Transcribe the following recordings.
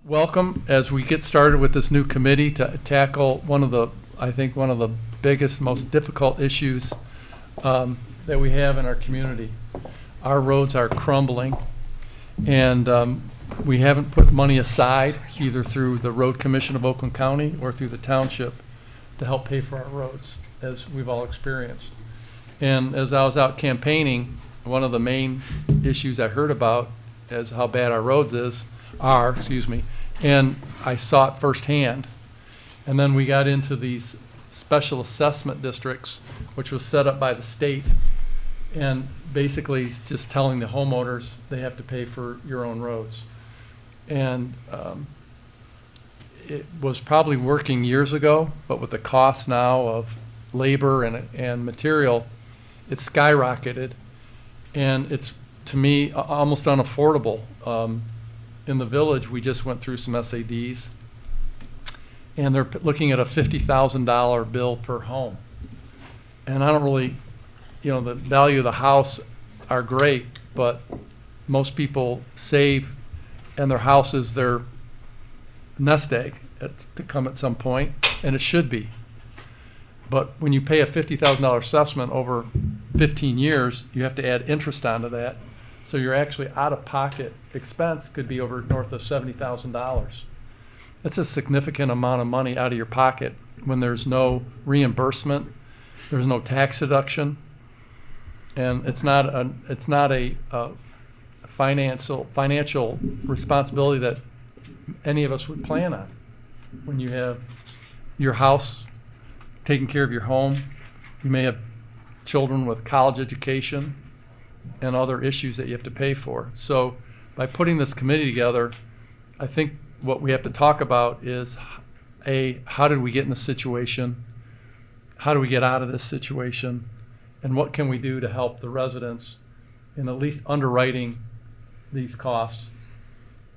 welcome as we get started with this new committee to tackle one of the biggest, most difficult issues that we have in our community. Our roads are crumbling, and we haven't put money aside either through the Road Commission of Oakland County or through the township to help pay for our roads, as we've all experienced. And as I was out campaigning, one of the main issues I heard about is how bad our roads are, and I saw it firsthand. And then we got into these special assessment districts, which was set up by the state, and basically just telling the homeowners they have to pay for your own roads. And it was probably working years ago, but with the cost now of labor and material, it's skyrocketed, and it's, to me, almost unaffordable. In the village, we just went through some SADs, and they're looking at a $50,000 bill per home. And I don't really, the value of the house are great, but most people save, and their house is their nest egg to come at some point, and it should be. But when you pay a $50,000 assessment over 15 years, you have to add interest onto that. So you're actually out-of-pocket expense could be over north of $70,000. That's a significant amount of money out of your pocket when there's no reimbursement, there's no tax deduction, and it's not a financial responsibility that any of us would plan on. When you have your house, taking care of your home, you may have children with college education and other issues that you have to pay for. So by putting this committee together, I think what we have to talk about is, how did we get in this situation? How do we get out of this situation? And what can we do to help the residents in at least underwriting these costs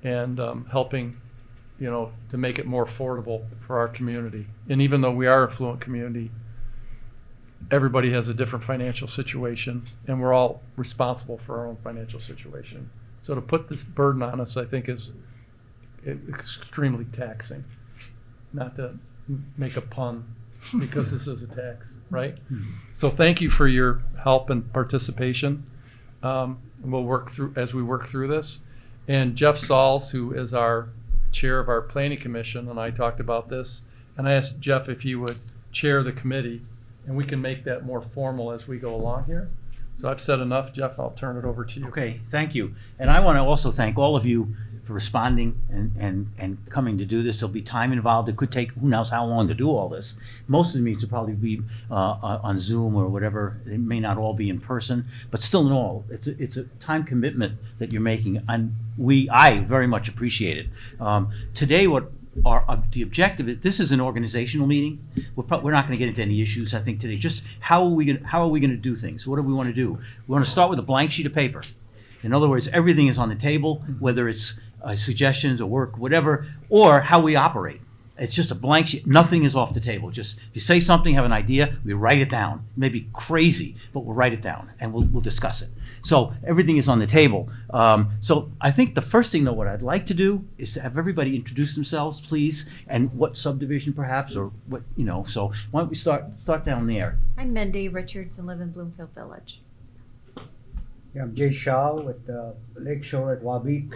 and helping, to make it more affordable for our community. And even though we are a affluent community, everybody has a different financial situation, and we're all responsible for our own financial situation. So to put this burden on us, I think, is extremely taxing. Not to make a pun, because this is a tax, right? So thank you for your help and participation. And we'll work through as we work through this. And Jeff Sauls, who is our chair of our planning commission, and I talked about this, and I asked Jeff if he would chair the committee, and we can make that more formal as we go along here. So I've said enough. Jeff, I'll turn it over to you. Okay, thank you. And I want to also thank all of you for responding and coming to do this. There'll be time involved. It could take who knows how long to do all this. Most of the meetings will probably be on Zoom or whatever. It may not all be in person, but still in all, it's a time commitment that you're making, and I very much appreciate it. Today, the objective is, this is an organizational meeting. We're not going to get into any issues, I think, today. Just how are we going to do things? What do we want to do? We want to start with a blank sheet of paper. In other words, everything is on the table, whether it's suggestions or work, whatever, or how we operate. It's just a blank sheet. Nothing is off the table. Just if you say something, have an idea, we write it down. It may be crazy, but we'll write it down and we'll discuss it. So everything is on the table. So I think the first thing, though, what I'd like to do is to have everybody introduce themselves, please, and what subdivision perhaps, or what, So why don't we start down there? I'm Mindy Richards and live in Bloomfield Village. Yeah, I'm Jay Shaw with Lake Shore at Wabeek,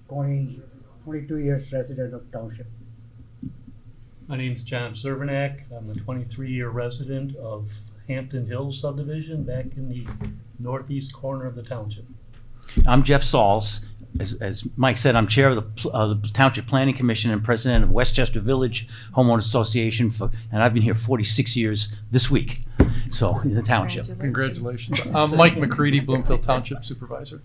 22 years resident of Township. My name's John Cervenak. I'm a 23-year resident of Hampton Hills subdivision back in the northeast corner of the township. I'm Jeff Sauls. As Mike said, I'm chair of the Township Planning Commission and president of Westchester Village Homeowners Association, and I've been here 46 years this week. So in the township. Congratulations. I'm Mike McCready, Bloomfield Township Supervisor.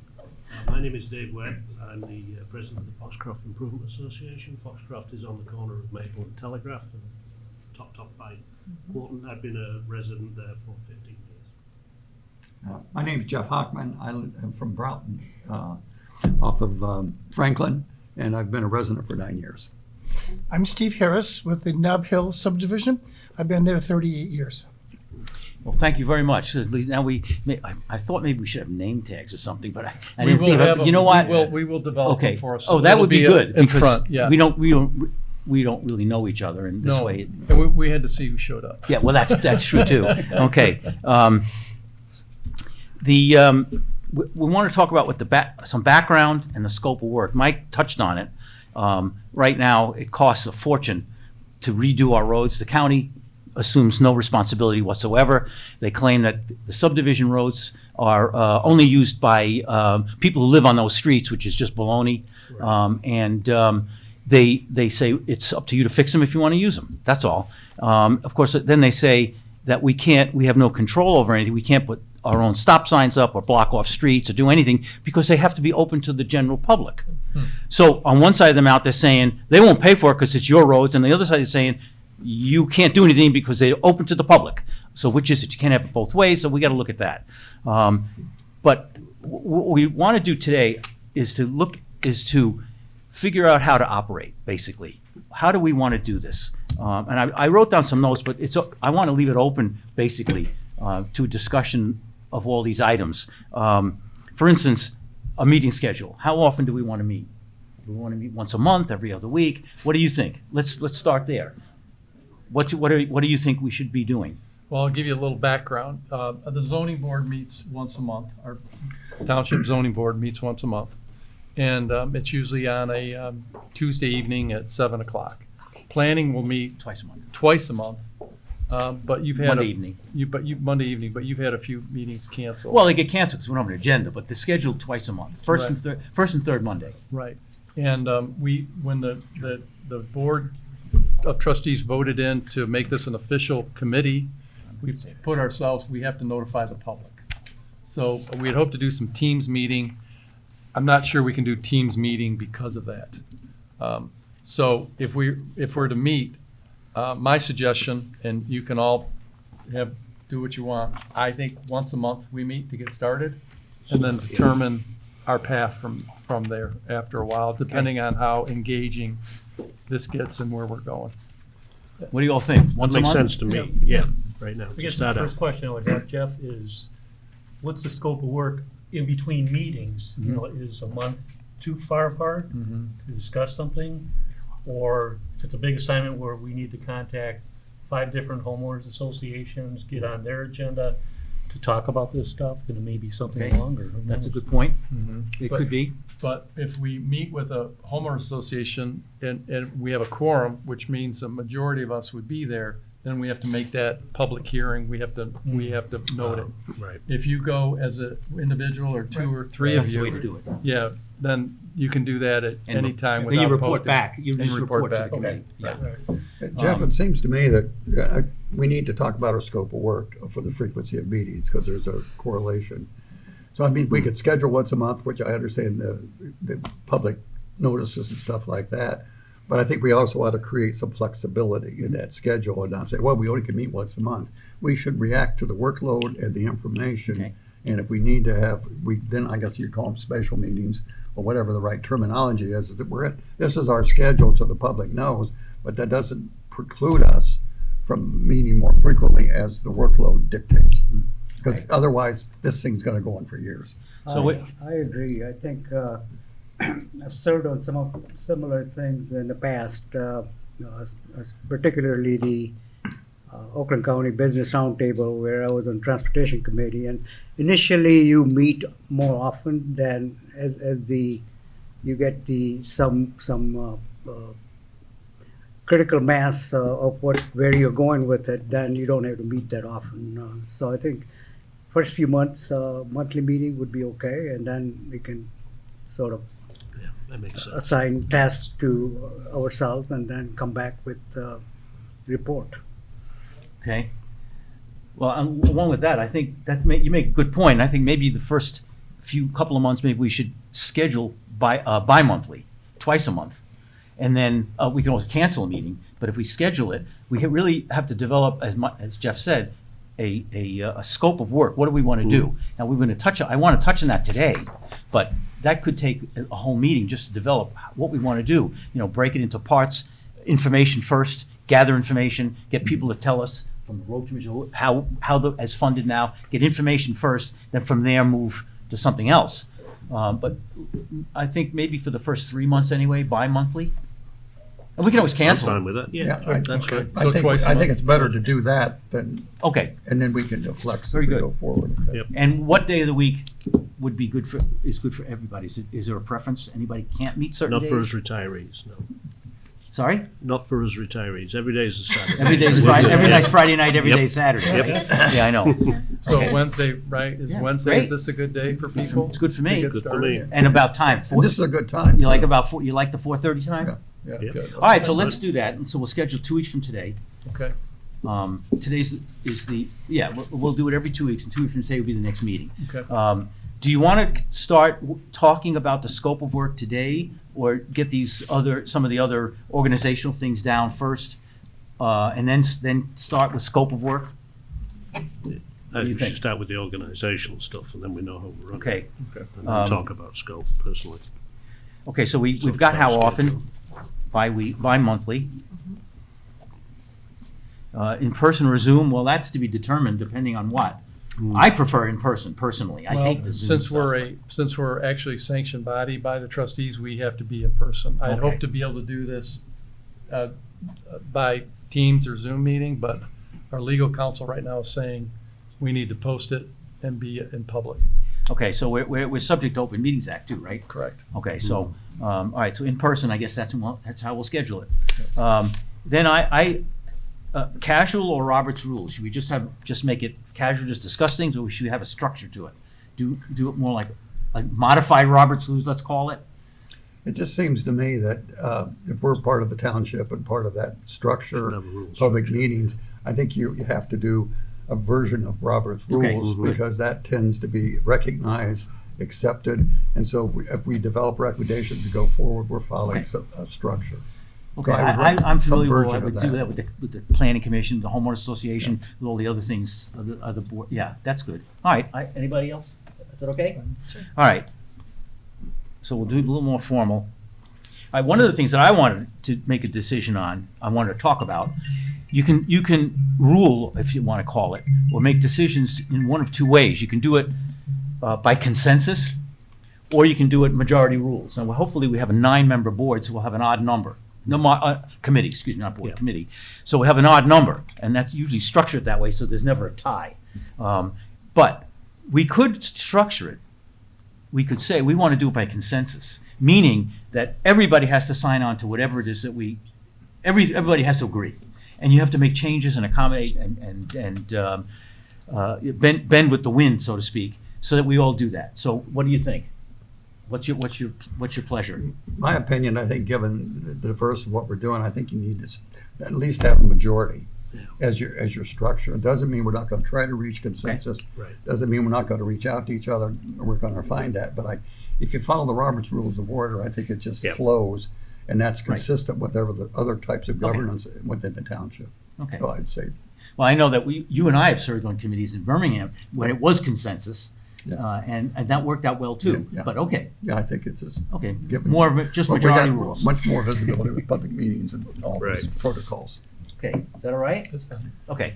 My name is Dave Webb. I'm the president of the Foxcroft Improvement Association. Foxcroft is on the corner of Maple and Telegraph and topped off by Portland. I've been a resident there for 15 years. My name is Jeff Hockman. I'm from Broughton, off of Franklin, and I've been a resident for 9 years. I'm Steve Harris with the Nob Hill subdivision. I've been there 38 years. Well, thank you very much. At least now I thought maybe we should have name tags or something, but I We didn't will think have about it. You know them. what? We will develop Okay. them for us. Oh, that it'll would be good. In because front, yeah. We don't really know each other, and this No, way. and we had to see who showed up. Yeah, well, that's true too. Okay. We want to talk about what some background and the scope of work. Mike touched on it. Right now, it costs a fortune to redo our roads. The county assumes no responsibility whatsoever. They claim that the subdivision roads are only used by people who live on those streets, which is just baloney. They say it's up to you to fix them if you want to use them. That's all. Of course, then they say that we have no control over anything. We can't put our own stop signs up or block off streets or do anything because they have to be open to the general public. So on one side of the mouth, they're saying they won't pay for it because it's your roads, and the other side is saying you can't do anything because they're open to the public. So which is it? You can't have it both ways, so we got to look at that. But what we want to do today is to figure out how to operate, basically. How do we want to do this? And I wrote down some notes, but I want to leave it open, basically, to a discussion of all these items. For instance, a meeting schedule. How often do we want to meet? Do we want to meet once a month, every other week? What do you think? Let's start there. What do you think we should be doing? Well, I'll give you a little background. The zoning board meets once a month. Our township zoning board meets once a month. And it's usually on a Tuesday evening at 7 o'clock. Planning will meet Twice a month. twice a month. But you've had Monday evening. Monday evening, but you've had a few meetings canceled. Well, they get canceled because we don't have an agenda, but they're scheduled twice a month, first and third Monday. Right. And when the board of trustees voted in to make this an official committee, we have to notify the public. So we'd hope to do some Teams meeting. I'm not sure we can do Teams meeting because of that. So if we're to meet, my suggestion, and you can all do what you want, I think once a month we meet to get started, and then determine our path from there after a while, depending on how engaging this gets and where we're going. What do you all think? Once a Makes month? sense to me, yeah, right now. I guess to the start out. first question I would have, Jeff, is what's the scope of work in between meetings? You know, is a month too far apart to discuss something? Or if it's a big assignment where we need to contact 5 different homeowners associations, get on their agenda to talk about this stuff, then it may be something Okay. longer. Who That's a knows? good point. It But- could be. But if we meet with a homeowners association and we have a quorum, which means a majority of us would be there, then we have to make that public hearing. We have to note it. Right. If you go as an individual or 2 or 3 of That's the way to you, do it. yeah, then you can do that at And any time then without you report posting. back. You And just report to the back. committee. Okay. Yeah. Right. Jeff, it seems to me that we need to talk about our scope of work for the frequency of meetings, because there's a correlation. So I mean, we could schedule once a month, which I understand the public notices and stuff like that. But I think we also ought to create some flexibility in that schedule and not say, well, we only can meet once a month. We should react to the workload and the information. Okay. And if we need to have, then I guess you call them special meetings or whatever the right terminology is that this is our schedule so the public knows, but that doesn't preclude us from meeting more frequently as the workload dictates. Because otherwise, this thing's gonna go on for years. So I agree. I think I've served on some of similar things in the past, particularly the Oakland County Business Roundtable, where I was on Transportation Committee. And initially, you meet more often than you get some critical mass of where you're going with it. Then you don't have to meet that often. So I think first few months, monthly meeting would be okay, and then we can sort of Yeah, that makes sense. assign tasks to ourselves and then come back with report. Okay. Well, along with that, I think you make a good point. I think maybe the first couple of months, maybe we should schedule bi-monthly, twice a month. And then we can also cancel a meeting. But if we schedule it, we really have to develop, as Jeff said, a scope of work. What do we want to do? Now, we're going to I want to touch on that today, but that could take a whole meeting just to develop what we want to do. You know, break it into parts, information first, gather information, get people to tell us from the road commission, as funded now, get information first, then from there move to something else. But I think maybe for the first 3 months anyway, bi-monthly. And we can always I'm cancel. fine with that, yeah, that's Okay. good. So twice a I think month? it's better to do that than, Okay, and then we can flex as Very we good. go forward. Okay. Yep. and what day of the week would be good for everybody? Is there a preference? Anybody can't meet certain Not days? for us retirees, no. Sorry? Not for us retirees. Every day's a Saturday. Every day's Friday, every night's Friday night, every Yep. day's Saturday, right? Yeah, I know. So Okay. Wednesday, right, is Yeah, Wednesday, great. is this a good day for people? It's good for to me. get Good for started? me. And about time, And this is a good time. you like the 4:30 time? Yeah. Yeah, Yep. good. All right, so let's do that, and so we'll schedule 2 weeks from today. Okay, Today's is we'll do it every 2 weeks, and 2 weeks from today will be the next meeting. okay. Do you want to start talking about the scope of work today, or get some of the other organizational things down first, and then start with scope of work? I do you think we think? should start with the organisational stuff, and then we know how we're running. Okay, And then talk about scope personally. okay, so we've got how often? Bi-monthly. In-person or Zoom, well, that's to be determined depending on what. I prefer in-person, personally. I hate the Zoom stuff. Since we're actually sanctioned body by the trustees, we have to be in person. I'd Okay. hope to be able to do this by Teams or Zoom meeting, but our legal counsel right now is saying we need to post it and be in public. Okay, so we're subject to Open Meetings Act too, right? Correct. Okay, so, all right, so in person, I guess that's how we'll schedule it. Then casual or Robert's rules, should we just make it casual, just discuss things, or should we have a structure to it? Do it more like modified Robert's rules, let's call it? It just seems to me that if we're part of the township and part of that structure, Should have a rules public structure. meetings, I think you have to do a version of Robert's Okay. rules, Mhm. because that tends to be recognized, accepted, and so if we develop recommendations to go forward, we're following a structure. Okay, So I would like I'm some familiar with, I version would of do that. that with the planning commission, the homeowners association, with all the other things, other board, yeah, that's good. All right, anybody else? Is that okay? All right. So we'll do it a little more formal. All right, one of the things that I wanted to make a decision on, I wanted to talk about, you can rule, if you want to call it, or make decisions in one of two ways. You can do it by consensus, or you can do it majority rules. And hopefully we have a 9-member board, so we'll have an odd number. No, committee, excuse me, not board, Yeah. committee. So we have an odd number, and that's usually structured that way, so there's never a tie. But we could structure it. We could say we want to do it by consensus, meaning that everybody has to sign on to whatever it is that everybody has to agree. And you have to make changes and accommodate and bend with the wind, so to speak, so that we all do that. So what do you think? What's your pleasure? My opinion, I think, given the diverse of what we're doing, I think you need to at least have a majority as your structure. It doesn't mean we're not going to try to reach consensus. Right. Doesn't mean we're not going to reach out to each other, and we're going to find that. But if you follow the Robert's Rules of Order, I think it just Yep. flows, and that's Right. consistent with the other types of governance within the township. Okay. So I'd say, Well, I know that you and I have served on committees in Birmingham when it was consensus, and that worked out well too. Yeah. But okay, yeah, I think it's just. okay, given- more of it, just Well, we majority got rules. Much more visibility with public meetings and all those Right. protocols. Okay, is that all right? That's fine. Okay,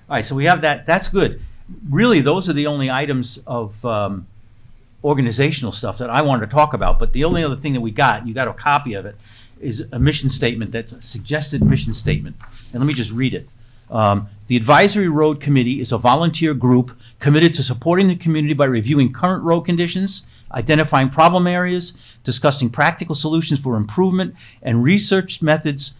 all right, so we have that, that's good. Really, those are the only items of organizational stuff that I wanted to talk about, but the only other thing that we got, you got a copy of it, is a mission statement, that's a suggested mission statement. And let me just read it. The Advisory Road Committee is a volunteer group committed to supporting the community by reviewing current road conditions, identifying problem areas, discussing practical solutions for improvement, and researching methods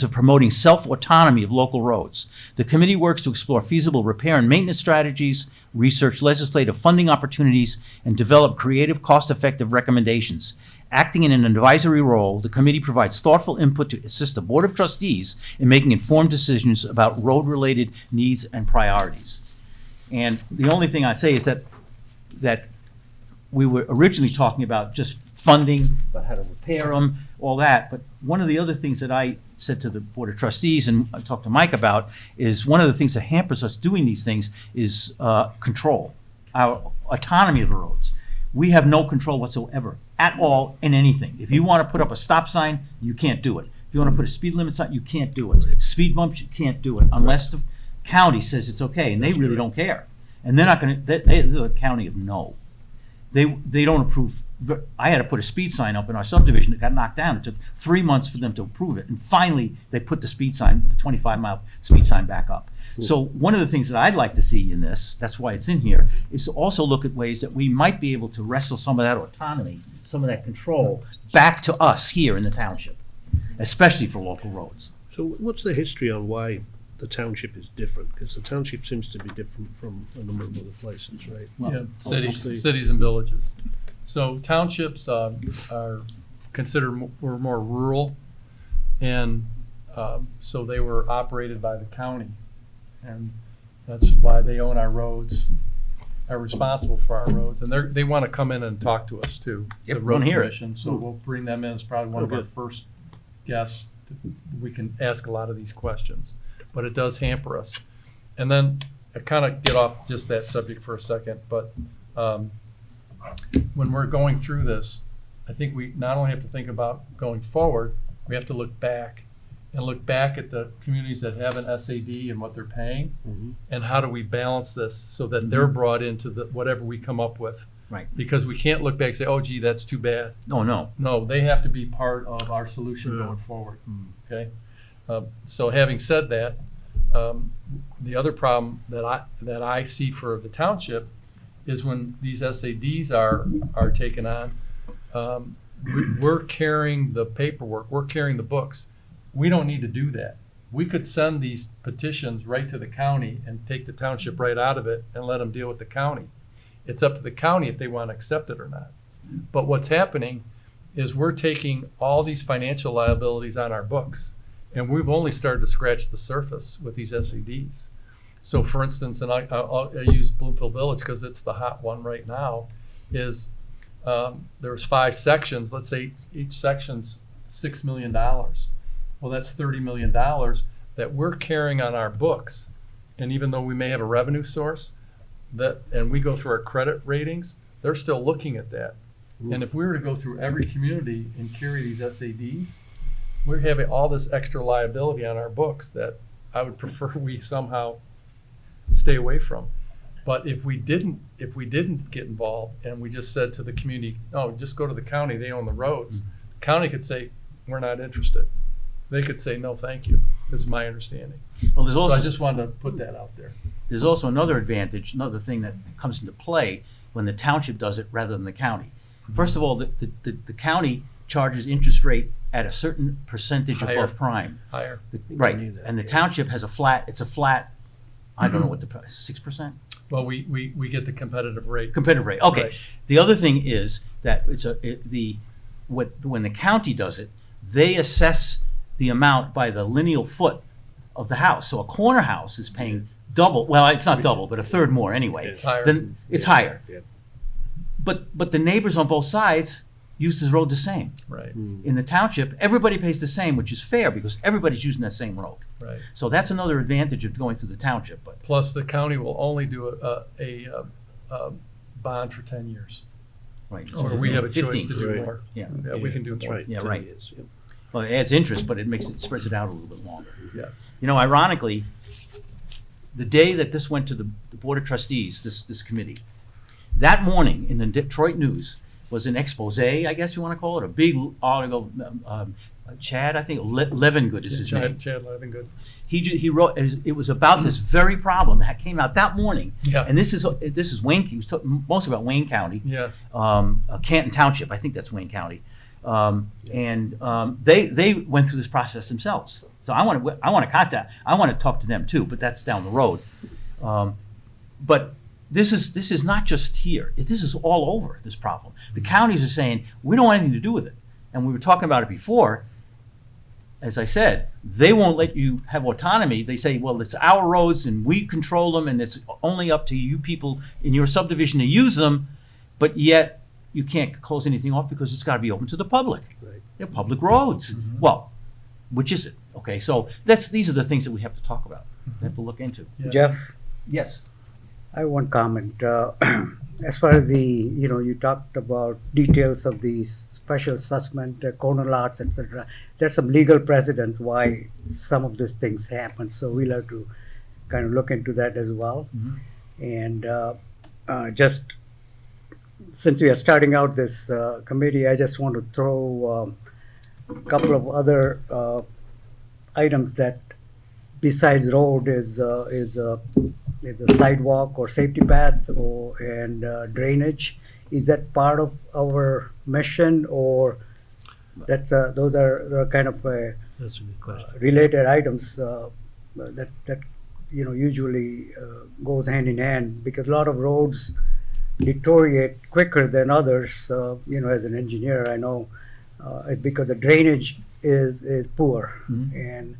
of promoting self-autonomy of local roads. The committee works to explore feasible repair and maintenance strategies, research legislative funding opportunities, and develop creative, cost-effective recommendations. Acting in an advisory role, the committee provides thoughtful input to assist the Board of Trustees in making informed decisions about road-related needs and priorities. And the only thing I say is that we were originally talking about just funding, about how to repair them, all that. But one of the other things that I said to the Board of Trustees, and I talked to Mike about, is one of the things that hampers us doing these things is control, our autonomy of the roads. We have no control whatsoever, at all, in anything. If you want to put up a stop sign, you can't do it. If you wanna put a speed limit sign, you can't do it. Speed bumps, you can't do it unless the county says it's okay, and they really don't care. And they're not gonna, they're the county of no. They don't approve. I had to put a speed sign up in our subdivision that got knocked down. It took 3 months for them to approve it. And finally, they put the speed sign, the 25-mile speed sign back up. So one of the things that I'd like to see in this, that's why it's in here, is to also look at ways that we might be able to wrestle some of that autonomy, some of that control back to us here in the township, especially for local roads. So what's the history on why the township is different? Because the township seems to be different from a number of other places, right? Well, Yeah, obviously- cities and villages. So townships are considered, were more rural, and so they were operated by the county. And that's why they own our roads, are responsible for our roads, and they want to come in and talk to us too. Yep, The wanna road hear it. commission, so we'll bring them in as probably one of our Okay. first guests. We can ask a lot of these questions, but it does hamper us. And then I kind of get off just that subject for a second, but when we're going through this, I think we not only have to think about going forward, we have to look back and look back at the communities that have an SAD and what they're paying, and how do we balance this so that they're brought into the whatever we come up with. Right. Because we can't look back and say, oh, gee, that's too bad. No. No, they have to be part of our solution going forward, okay? So having said that, the other problem that I see for the township is when these SADs are taken on, we're carrying the paperwork, we're carrying the books. We don't need to do that. We could send these petitions right to the county and take the township right out of it and let them deal with the county. It's up to the county if they want to accept it or not. But what's happening is we're taking all these financial liabilities on our books, and we've only started to scratch the surface with these SADs. So for instance, and I'll use Bloomfield Village because it's the hot one right now, is there's 5 sections. Let's say each section's $6 million. Well, that's $30 million that we're carrying on our books. And even though we may have a revenue source, and we go through our credit ratings, they're still looking at that. And if we were to go through every community and carry these SADs, we're having all this extra liability on our books that I would prefer we somehow stay away from. But if we didn't get involved and we just said to the community, oh, just go to the county, they own the roads. The county could say, we're not interested. They could say, no, thank you. This is my understanding. Well, there's So also I just wanted to put that out there. There's also another advantage, another thing that comes into play when the township does it rather than the county. First of all, the county charges interest rate at a certain percentage Higher. above prime. Higher. Right, knew that, and the yeah. township has a flat, I don't know what the price, 6%? Well, we get the competitive rate. Competitive rate, okay. Right. The other thing is that when the county does it, they assess the amount by the lineal foot of the house. So a corner house is paying double, well, it's not double, but a third more anyway. It's higher. Then it's higher. Yeah. But the neighbors on both sides use this road the same. Right, In the township, everybody pays the same, which is fair because everybody's using that same road. right. So that's another advantage of going through the township, but Plus, the county will only do a bond for 10 years. right. Or we have a choice 15. to do Right. more. Yeah. Yeah, we can do That's more. right. Yeah, 10 right. years, yeah. Well, it adds interest, but it spreads it out a little bit longer. Yeah. You know, ironically, the day that this went to the Board of Trustees, this committee, that morning in the Detroit News was an expose, I guess you want to call it, a big article. Chad, I think, Levengood is his name. Chad Levengood. He wrote, it was about this very problem that came out that morning. Yeah. And this is Wayne, he was mostly about Wayne County. Yeah. Canton Township, I think that's Wayne County. They went through this process themselves. So I want to talk to them too, but that's down the road. But this is not just here. This is all over, this problem. The counties are saying, we don't want anything to do with it. And we were talking about it before. As I said, they won't let you have autonomy. They say, well, it's our roads and we control them and it's only up to you people in your subdivision to use them, but yet you can't close anything off because it's got to be open to the public. Right. They're public roads. Well, which is it? Okay, so these are the things that we have to talk about. We have to look into. Yeah. Jeff, Yes. I have one comment. as far as you talked about details of the special assessment, corner lots, etc. There's some legal precedent why some of these things happen, so we'll have to kind of look into that as well. And just since we are starting out this committee, I just want to throw a couple of other items that besides road is a sidewalk or safety path and drainage. Is that part of our mission, or those are kind of That's a good question. related items that usually goes hand in hand, because a lot of roads deteriorate quicker than others. As an engineer, I know it's because the drainage is poor, and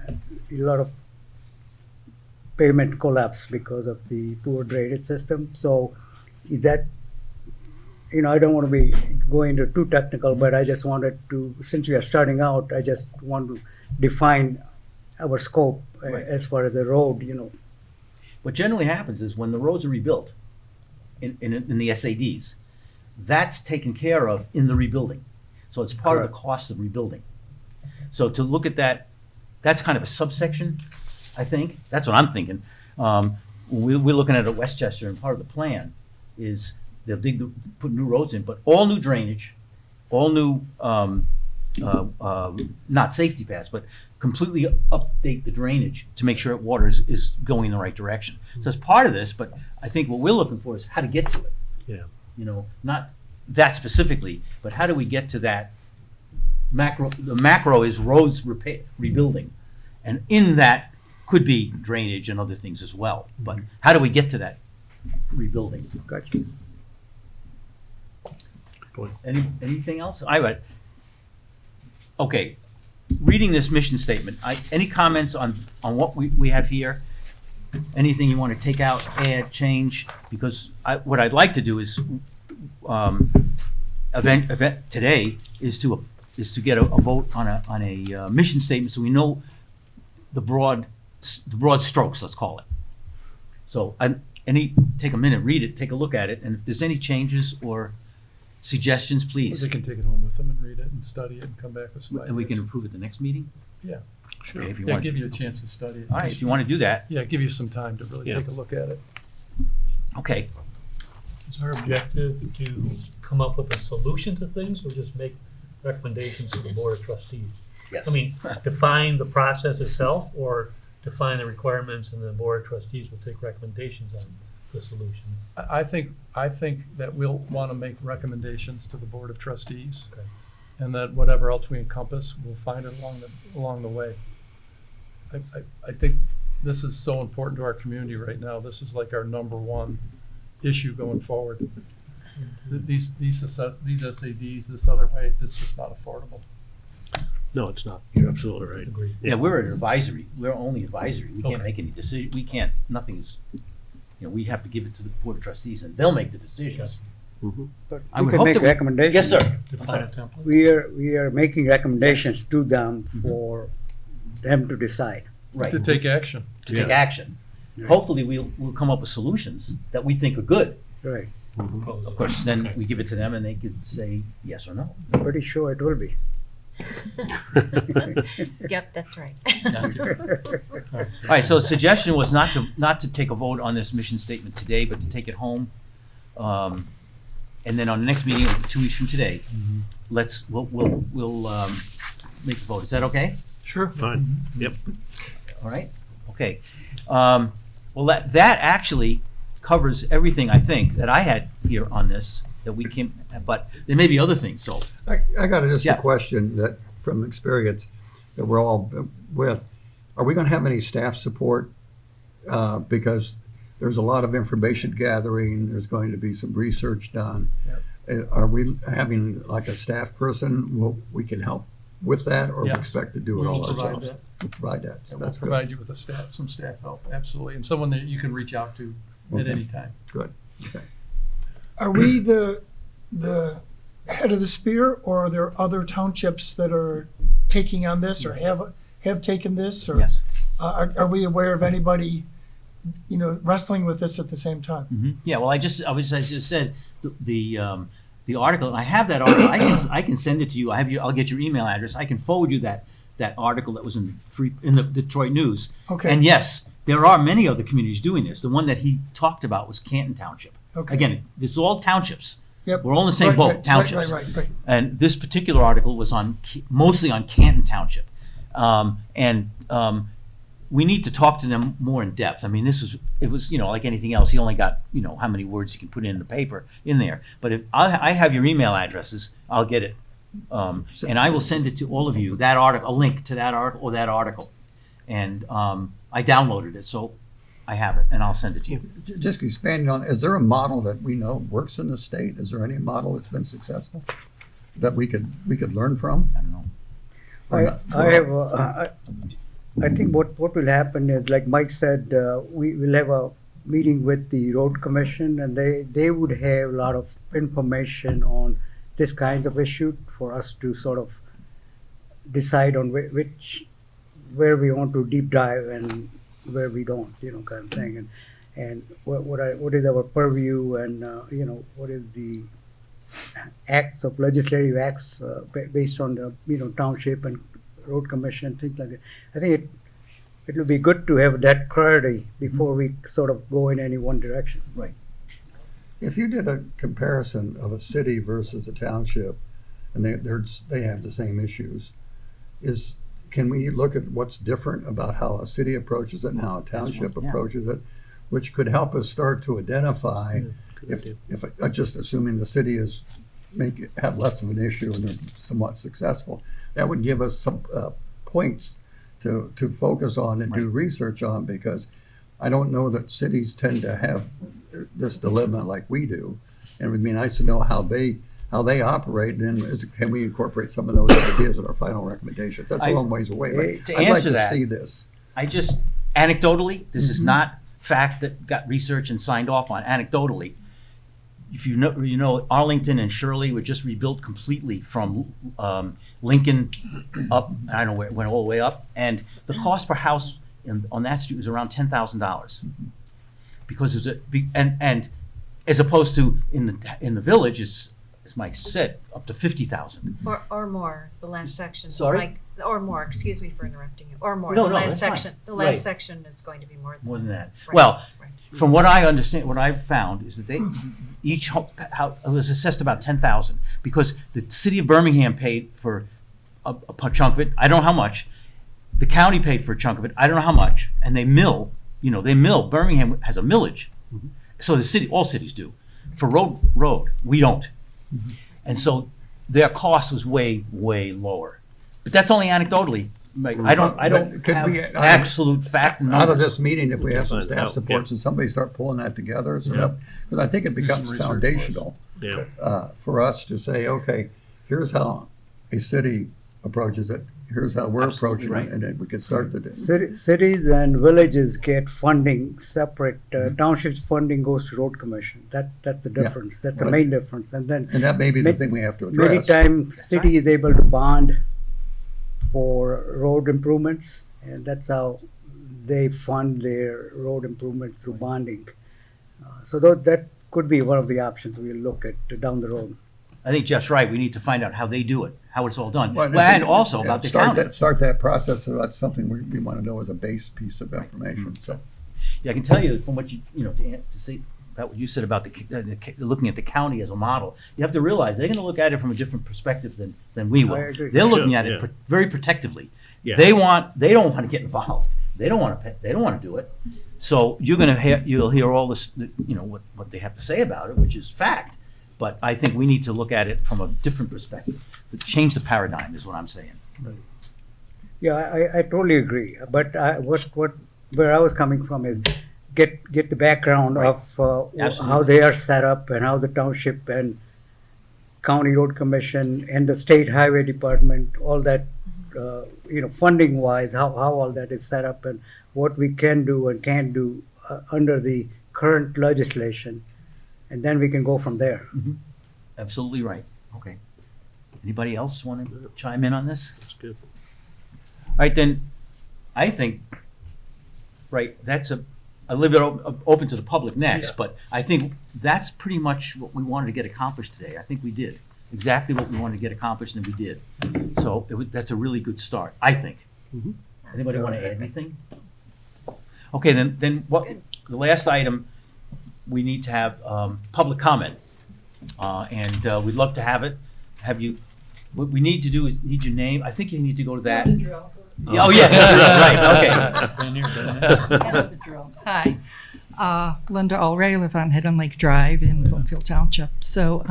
a lot of pavement collapse because of the poor drainage system. So is that, I don't want to be going into too technical, but I just wanted to, since we are starting out, I just want to define our scope as far as the road, What generally happens is when the roads are rebuilt in the SADs, that's taken care of in the rebuilding. So it's part of the cost of rebuilding. So to look at that, that's kind of a subsection, I think. That's what I'm thinking. We're looking at Westchester, and part of the plan is they'll put new roads in, but all new drainage, all new, not safety paths, but completely update the drainage to make sure that water is going in the right direction. So it's part of this, but I think what we're looking for is how to get to it. Yeah. Not that specifically, but how do we get to that macro? The macro is roads rebuilding, and in that could be drainage and other things as well. But how do we get to that rebuilding? Gotcha. Anything else? Okay, reading this mission statement, any comments on what we have here? Anything you want to take out, add, change? Because what I'd like to do is, event today is to get a vote on a mission statement, so we know the broad strokes, let's call it. So take a minute, read it, take a look at it, and if there's any changes or suggestions, please. They can take it home with them and read it and study it and come back with some ideas. And we can approve at the next meeting? Yeah. Sure. If you Yeah, want. give you a chance to study it. All right, if you want to do that, Yeah, give you some time to really Yeah. take a look at it. okay. Is our objective to come up with a solution to things, or just make recommendations to the board of trustees? Yes. I mean, define the process itself, or define the requirements, and the board of trustees will take recommendations on the solution. I think that we'll want to make recommendations to the Board of Trustees. Okay. And that whatever else we encompass, we'll find it along the way. I think this is so important to our community right now. This is like our number one issue going forward. These SADs, this other way, this is just not affordable. No, it's not. You're absolutely right. Agreed. Yeah, we're an advisory. We're only advisory. We can't Okay. make any decision. We can't, nothing's, we have to give it to the Board of Trustees and they'll make the decisions. But I we would can hope make that we- recommendations. Yes, sir. Define a template. We are making recommendations to them for them to decide. Right, To take action. to take Yeah. action. Hopefully, we'll come up with solutions that we think are good. Right. Of course, then we give it to them and they could say yes or no. I'm pretty sure it will be. Yep, that's right. All right, so the suggestion was not to take a vote on this mission statement today, but to take it home. And then on the next meeting, 2 weeks from today, we'll make the vote. Is that okay? Sure. Fine. Yep. All right, okay. Well, that actually covers everything, I think, that I had here on this, that we can, but there may be other things, so. I got just Yeah. a question that, from experience, that we're all with. Are we gonna have any staff support? Because there's a lot of information gathering, there's going to be some research done. Are we having like a staff person, we can help with that, or we Yes. expect to do it We all will provide ourselves? that. We'll provide that, so We'll that's good. provide you with some staff help, absolutely, and someone that you can reach out to at Okay. any time. Good, okay. Are we the head of the spear, or are there other townships that are taking on this, or have taken this, or Yes. are we aware of anybody wrestling with this at the same time. Yeah, well, I just said, the article, I have that article, I can send it to you, I'll get your email address, I can forward you that article that was in the Detroit News. Okay. And yes, there are many other communities doing this. The one that he talked about was Canton Township. Okay. Again, this is all townships. Yep. We're all in the same Right, boat, right, townships. right. And this particular article was mostly on Canton Township. We need to talk to them more in depth. I mean, it was like anything else. He only got, how many words you can put in the paper in there. But if I have your email addresses, I'll get it. And I will send it to all of you, that article, a link to that article or that article. And I downloaded it, so I have it, and I'll send it to you. Just expanding on, is there a model that we know works in the state? Is there any model that's been successful that we could learn from? I don't know. I think what will happen is, like Mike said, we will have a meeting with the road commission, and they would have a lot of information on this kind of issue for us to sort of decide on where we want to deep dive and where we don't, kind of thing, and what is our purview, and what is the legislative acts based on the township and road commission, things like that. I think it will be good to have that clarity before we sort of go in any one direction. Right. If you did a comparison of a city versus a township, and they have the same issues, can we look at what's different about how a city approaches it and how a township approaches it, which could help us start to identify if just assuming the city have less of an issue and they're somewhat successful, that would give us some points to focus on and do research on, because I don't know that cities tend to have this dilemma like we do, and it would be nice to know how they operate, and can we incorporate some of those ideas in our final recommendations? That's a long ways away. To I'd like answer to that, see this. I just, anecdotally, this is not fact that got researched and signed off on. Anecdotally, if you know, Arlington and Shirley were just rebuilt completely from Lincoln up. I don't know where it went all the way up, and the cost per house on that street was around $10,000, because and as opposed to in the village, as Mike said, up to 50,000. Or more, the last section. Sorry? Like, or more, excuse me for interrupting you, or more. No, The no, last that's fine. section. The Right. last section is going to be more than that. More than that. Right, Well, right. from what I understand, what I've found is that each home was assessed about 10,000, because the city of Birmingham paid for a chunk of it. I don't know how much. The county paid for a chunk of it. I don't know how much. And they mill. Birmingham has a millage, so all cities do. For road, we don't. And so their cost was way, way lower. But that's only anecdotally. Mike. I don't But could have we, absolute fact numbers. Out of this meeting, if we have some find staff out, supports and somebody start pulling that together, because I think it some becomes research foundational Yeah. for us to say, okay, here's how a city approaches it, here's how we're Absolutely approaching right. it, and then we can start to. Cities and villages get funding separate. Townships funding goes to road commission. That's the difference. That's the Right. main difference. And then And that may be the Ma- thing we have to many address. times city is able to bond for road improvements, and that's how they fund their road improvement through bonding. So that could be one of the options we'll look at down the road. I think Jeff's right. We need to find out how they do it, how it's all done. Well, And also about the start county. Start that process, so that's something we want to know as a base piece of information, so. Yeah, I can tell you from what to say about what you said about looking at the county as a model, you have to realize they're going to look at it from a different perspective than we will. I agree. They're looking Sure, at it yeah. very protectively. Yeah. They don't want to get involved. They don't want to do it. So you'll hear all this, what they have to say about it, which is fact. But I think we need to look at it from a different perspective. Change the paradigm is what I'm saying. Yeah, I totally agree. But where I was coming from is get the background of how Absolutely. they are set up and how the township and county road commission and the state highway department, all that, funding wise, how all that is set up and what we can do and can't do under the current legislation. And then we can go from there. Absolutely right. Okay. Anybody else want to chime in on this? That's good. All right, then, I think, right, that's I leave it open to the public next, Yeah. but I think that's pretty much what we wanted to get accomplished today. I think we did exactly what we wanted to get accomplished, and we did. So that's a really good start, I think. Mhm. Anybody want to add anything? Okay, then what, the last item, we need to have public comment. And we'd love to have it. What we need to do is need your name. I think you need to go to that. Oh, yeah, right, okay. Hi, Linda Alray, live on Hidden Lake Drive in Bloomfield Township. So,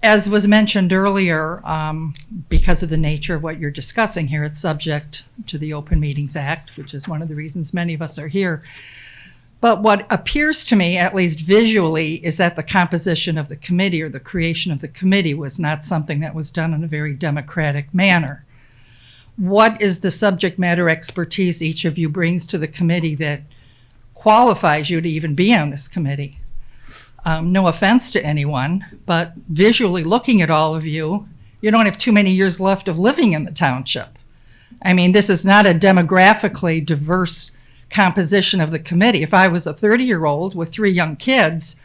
as was mentioned earlier, because of the nature of what you're discussing here, it's subject to the Open Meetings Act, which is one of the reasons many of us are here. But what appears to me, at least visually, is that the composition of the committee or the creation of the committee was not something that was done in a very democratic manner. What is the subject matter expertise each of you brings to the committee that qualifies you to even be on this committee? No offense to anyone, but visually looking at all of you, you don't have too many years left of living in the township. I mean, this is not a demographically diverse composition of the committee. If I was a 30-year-old with 3 young kids,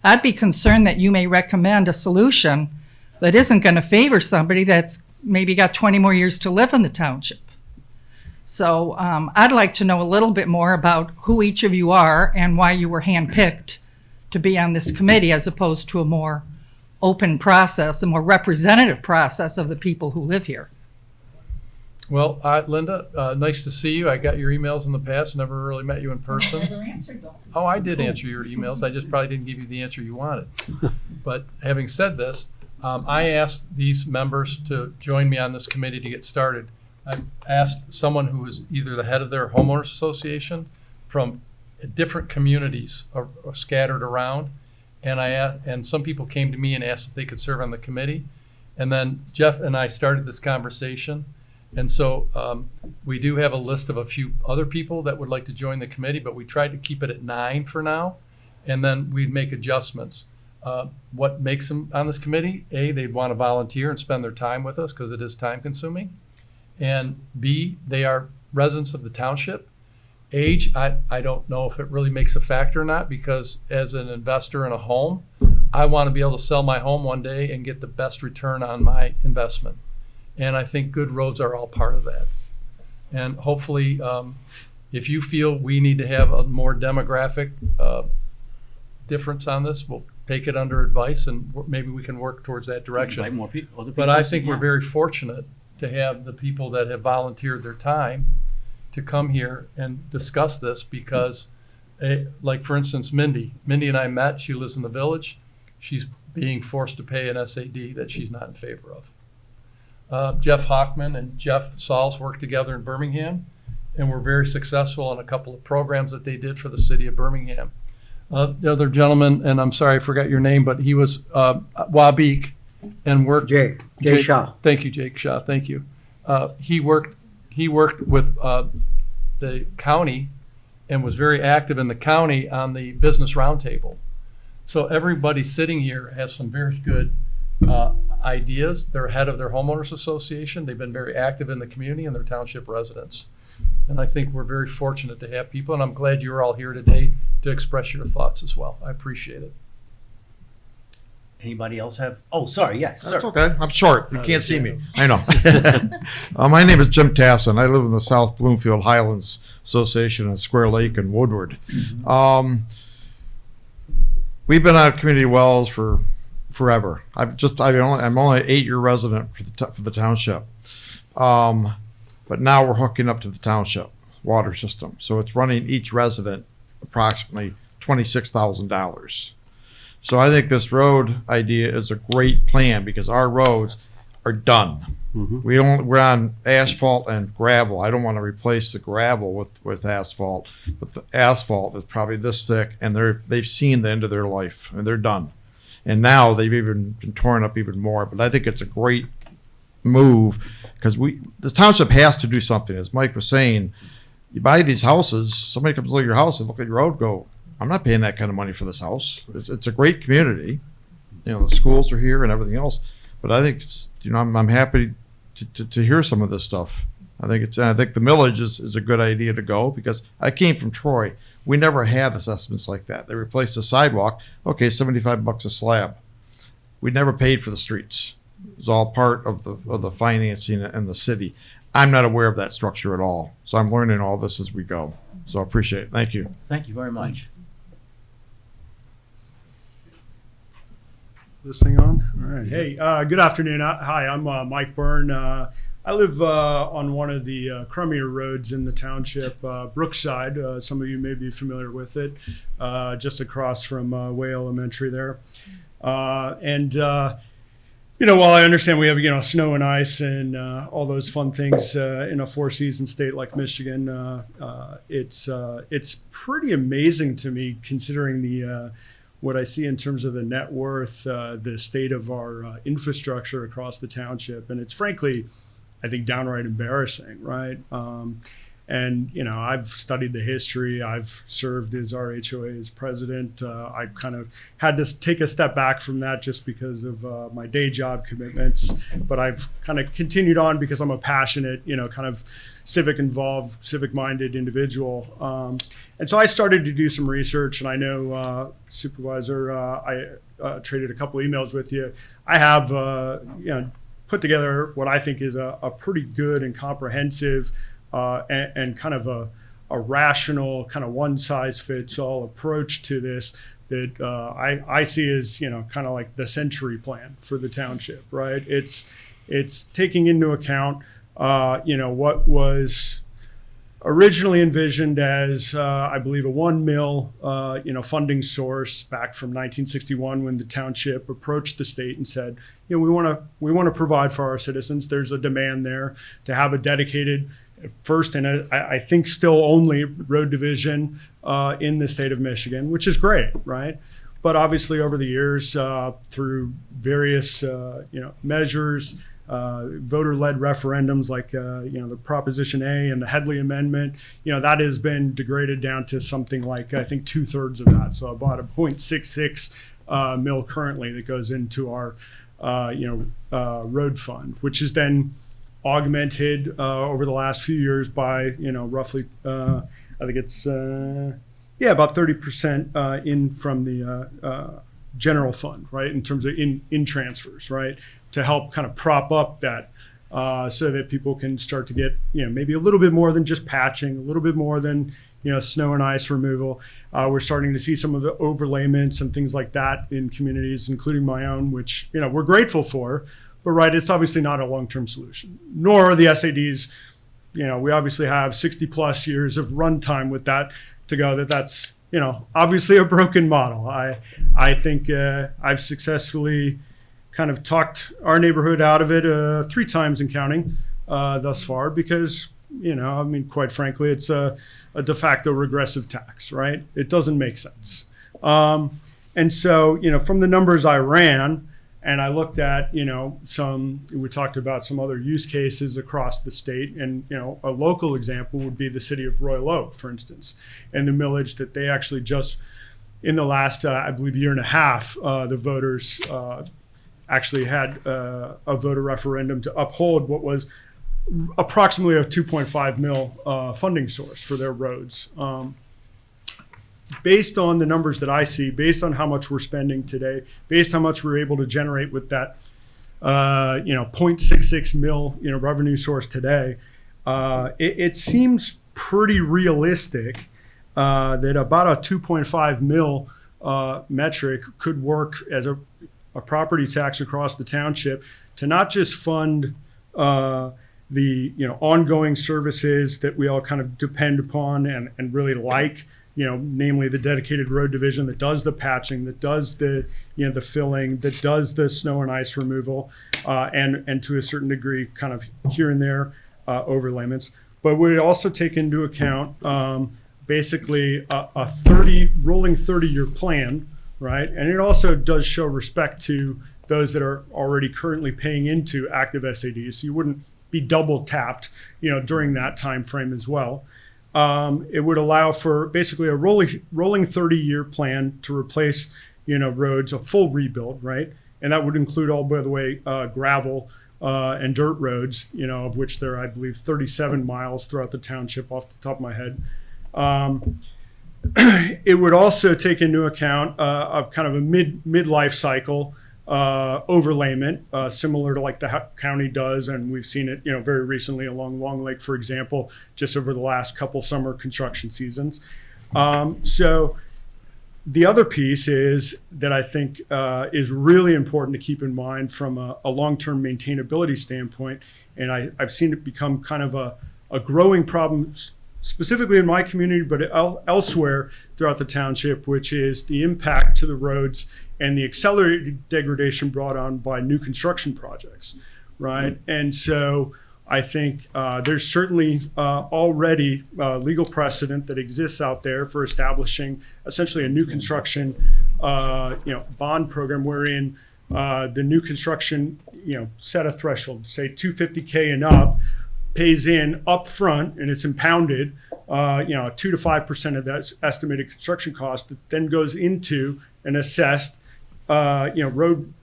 I'd be concerned that you may recommend a solution that isn't going to favor somebody that's maybe got 20 more years to live in the township. So I'd like to know a little bit more about who each of you are and why you were handpicked to be on this committee as opposed to a more open process, a more representative process of the people who live here. Well, Linda, nice to see you. I got your emails in the past, never really met you in person. Never answered them. Oh, I did answer your emails. I just probably didn't give you the answer you wanted. But having said this, I asked these members to join me on this committee to get started. I asked someone who was either the head of their homeowners association from different communities or scattered around. And and some people came to me and asked if they could serve on the committee. And then Jeff and I started this conversation. And so we do have a list of a few other people that would like to join the committee, but we tried to keep it at 9 for now, and then we'd make adjustments. What makes them on this committee? A, they'd want to volunteer and spend their time with us because it is time consuming. And B, they are residents of the township. Age, I don't know if it really makes a factor or not, because as an investor in a home, I want to be able to sell my home one day and get the best return on my investment. And I think good roads are all part of that. And hopefully, if you feel we need to have a more demographic difference on this, we'll take it under advice and maybe we can work towards that direction. Invite more people, other But I people, think we're yeah. very fortunate to have the people that have volunteered their time to come here and discuss this because, like for instance, Mindy and I met. She lives in the village. She's being forced to pay an SAD that she's not in favor of. Jeff Hockman and Jeff Sauls worked together in Birmingham and were very successful in a couple of programs that they did for the city of Birmingham. The other gentleman, and I'm sorry I forgot your name, but he was Wabeek and worked. Jay Shaw. Thank you, Jake Shaw. Thank you. He worked with the county and was very active in the county on the business roundtable. So everybody sitting here has some very good ideas. They're head of their homeowners association. They've been very active in the community and their township residents. And I think we're very fortunate to have people, and I'm glad you're all here today to express your thoughts as well. I appreciate it. Anybody else have? Oh, sorry, yes, sir. That's okay. I'm short. You can't see me. I know. My name is Jim Tassin. I live in the South Bloomfield Highlands Association in Square Lake and Woodward. We've been on community wells for forever. I'm only an 8-year resident for the township. But now we're hooking up to the township water system. So it's running each resident approximately $26,000. So I think this road idea is a great plan because our roads are done. Mhm. We're on asphalt and gravel. I don't want to replace the gravel with asphalt, but the asphalt is probably this thick, and they've seen the end of their life and they're done. And now they've even been torn up even more. But I think it's a great move because this township has to do something. As Mike was saying, you buy these houses, somebody comes to look at your house and look at your road, go, I'm not paying that kind of money for this house. It's a great community. You know, the schools are here and everything else. But I think I'm happy to hear some of this stuff. I think the millage is a good idea to go, because I came from Troy. We never had assessments like that. They replaced the sidewalk. Okay, $75 a slab. We never paid for the streets. It was all part of the financing and the city. I'm not aware of that structure at all. So I'm learning all this as we go. So I appreciate it. Thank you. Thank you very much. This thing on? All right. Hey, good afternoon. Hi, I'm Mike Byrne. I live on one of the crummier roads in the township, Brookside. Some of you may be familiar with it, just across from Way Elementary there. While I understand we have, snow and ice and all those fun things in a four-season state like Michigan, it's pretty amazing to me, considering the what I see in terms of the net worth, the state of our infrastructure across the township. And it's frankly, I think, downright embarrassing, right? I've studied the history. I've served as our HOA's president. I kind of had to take a step back from that just because of my day job commitments. But I've kind of continued on because I'm a passionate, kind of civic-involved, civic-minded individual. And so I started to do some research, and I know, Supervisor, I traded a couple emails with you. I have, put together what I think is a pretty good and comprehensive and kind of a rational, kind of one-size-fits-all approach to this that I see as, kind of like the century plan for the township, right? It's taking into account, what was originally envisioned as, I believe, a 1 mil, funding source back from 1961 when the township approached the state and said, we want to provide for our citizens. There's a demand there to have a dedicated first and I think still only road division in the state of Michigan, which is great, right? But obviously over the years, through various measures, voter-led referendums like the Proposition A and the Headley Amendment, that has been degraded down to something like, I think, 2/3 of that. So about a 0.66 mil currently that goes into our road fund, which is then augmented over the last few years by roughly I think it's about 30% in from the general fund, right, in terms of in transfers, right, to help kind of prop up that so that people can start to get maybe a little bit more than just patching, a little bit more than snow and ice removal. We're starting to see some of the overlayments and things like that in communities, including my own, which we're grateful for. But right, it's obviously not a long-term solution, nor are the SADs. We obviously have 60 plus years of runtime with that to go. That's obviously a broken model. I think I've successfully kind of talked our neighborhood out of it 3 times and counting thus far because quite frankly, it's a de facto regressive tax, right? It doesn't make sense. And so from the numbers I ran. And I looked at, we talked about some other use cases across the state. And, a local example would be the city of Royal Oak, for instance, and the millage that they actually just, in the last, I believe, year and a half, the voters actually had a voter referendum to uphold what was approximately a 2.5 mil funding source for their roads. Based on the numbers that I see, based on how much we're spending today, based on how much we're able to generate with that, 0.66 mil, revenue source today, it seems pretty realistic that about a 2.5 mil metric could work as a property tax across the township to not just fund the ongoing services that we all kind of depend upon and really like. Namely the dedicated road division that does the patching, that does the, the filling, that does the snow and ice removal, and to a certain degree, kind of here and there overlayments. But we also take into account basically a rolling 30-year plan, right? And it also does show respect to those that are already currently paying into active SADs. So you wouldn't be double tapped, during that time frame as well. It would allow for basically a rolling 30-year plan to replace, roads, a full rebuild, right? And that would include all, by the way, gravel, and dirt roads, of which there are, I believe, 37 miles throughout the township off the top of my head. It would also take into account a kind of a midlife cycle overlayment, similar to like the county does, and we've seen it, very recently along Long Lake, for example, just over the last couple summer construction seasons. So the other piece is that I think is really important to keep in mind from a long-term maintainability standpoint, and I've seen it become kind of a growing problem, specifically in my community, but elsewhere throughout the township, which is the impact to the roads and the accelerated degradation brought on by new construction projects, right? And so I think there's certainly already legal precedent that exists out there for establishing essentially a new construction, bond program wherein the new construction, set a threshold, say 250K and up, pays in upfront, and it's impounded, 2 to 5% of that estimated construction cost that then goes into an assessed, road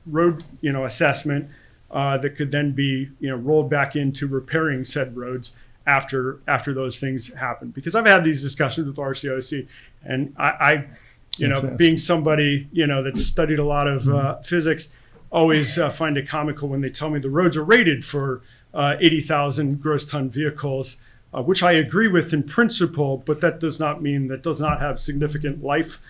assessment that could then be, rolled back into repairing said roads after those things happen. Because I've had these discussions with RCOC, and I being somebody, that studied a lot of physics, always find it comical when they tell me the roads are rated for 80,000 gross ton vehicles, which I agree with in principle, but that does not mean that does not have significant life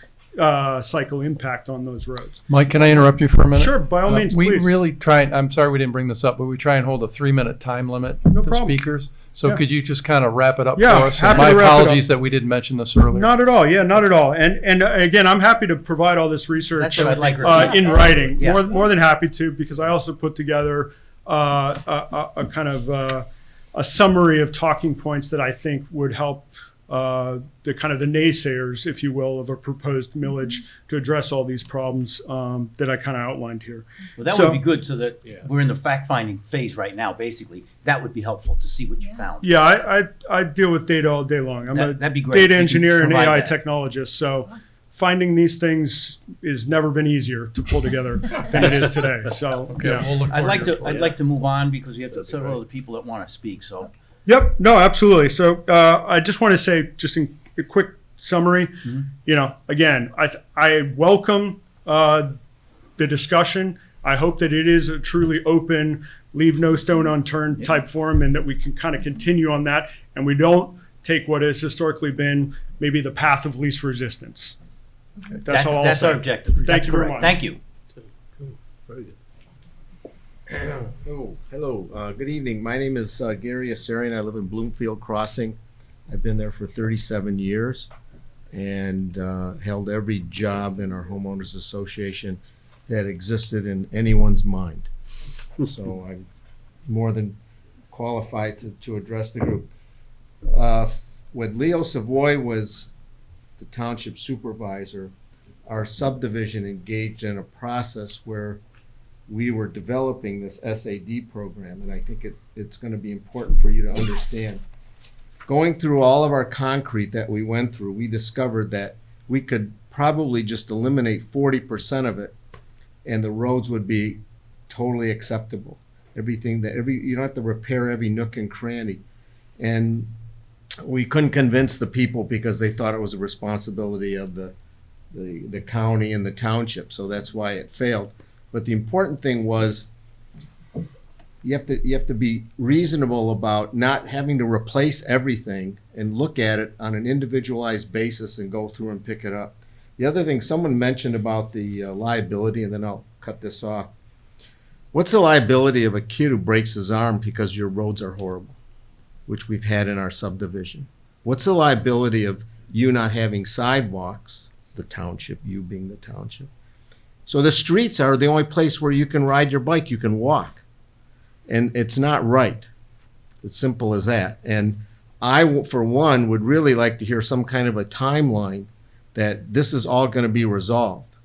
cycle impact on those roads. Mike, can I interrupt you for a minute? Sure, by all means, we please. really try, I'm sorry we didn't bring this up, but we try and hold a 3-minute time limit No to problem. speakers. So Yeah. could you just kind of wrap it up Yeah, for us? happy My to wrap it up. apologies that we didn't mention this earlier. Not at all. Yeah, not at all. And again, I'm happy to provide all this research That's what I'd like to see. in writing. Yeah. More than happy to, because I also put together a kind of a summary of talking points that I think would help the kind of the naysayers, if you will, of a proposed millage to address all these problems that I kind of outlined here. Well, that So- would be good, so that we're in the fact-finding phase right now, basically. That would be helpful to see what you found. Yeah, I deal with data all day long. I'm That'd be a great if data you could engineer and provide AI that. technologist, so finding these things has never been easier to pull together than it is today. So, Okay, yeah. we'll look I'd forward like to to, I'd like to move on because we have several other people that want to speak, so. Yep, no, absolutely. So I just want to say, just in a quick summary, again, I welcome the discussion. I hope that it is a truly open, leave no stone unturned type forum, and that we can kind of continue on that, and we don't take what has historically been maybe the path of least resistance. That's all I'll That's say. our objective. Thank That's you very correct. much. Thank you. Cool. Very good. Hello. Good evening. My name is Gary Assarian. I live in Bloomfield Crossing. I've been there for 37 years and held every job in our homeowners association that existed in anyone's mind. So I'm more than qualified to address the group. When Leo Savoy was the township supervisor, our subdivision engaged in a process where we were developing this SAD program, and I think it's going to be important for you to understand. Going through all of our concrete that we went through, we discovered that we could probably just eliminate 40% of it, and the roads would be totally acceptable. You don't have to repair every nook and cranny. And we couldn't convince the people because they thought it was a responsibility of the county and the township, so that's why it failed. But the important thing was you have to be reasonable about not having to replace everything and look at it on an individualized basis and go through and pick it up. The other thing someone mentioned about the liability, and then I'll cut this off. What's the liability of a kid who breaks his arm because your roads are horrible, which we've had in our subdivision? What's the liability of you not having sidewalks, the township, you being the township? So the streets are the only place where you can ride your bike, you can walk. And it's not right. It's simple as that. And I, for one, would really like to hear some kind of a timeline that this is all going to be resolved.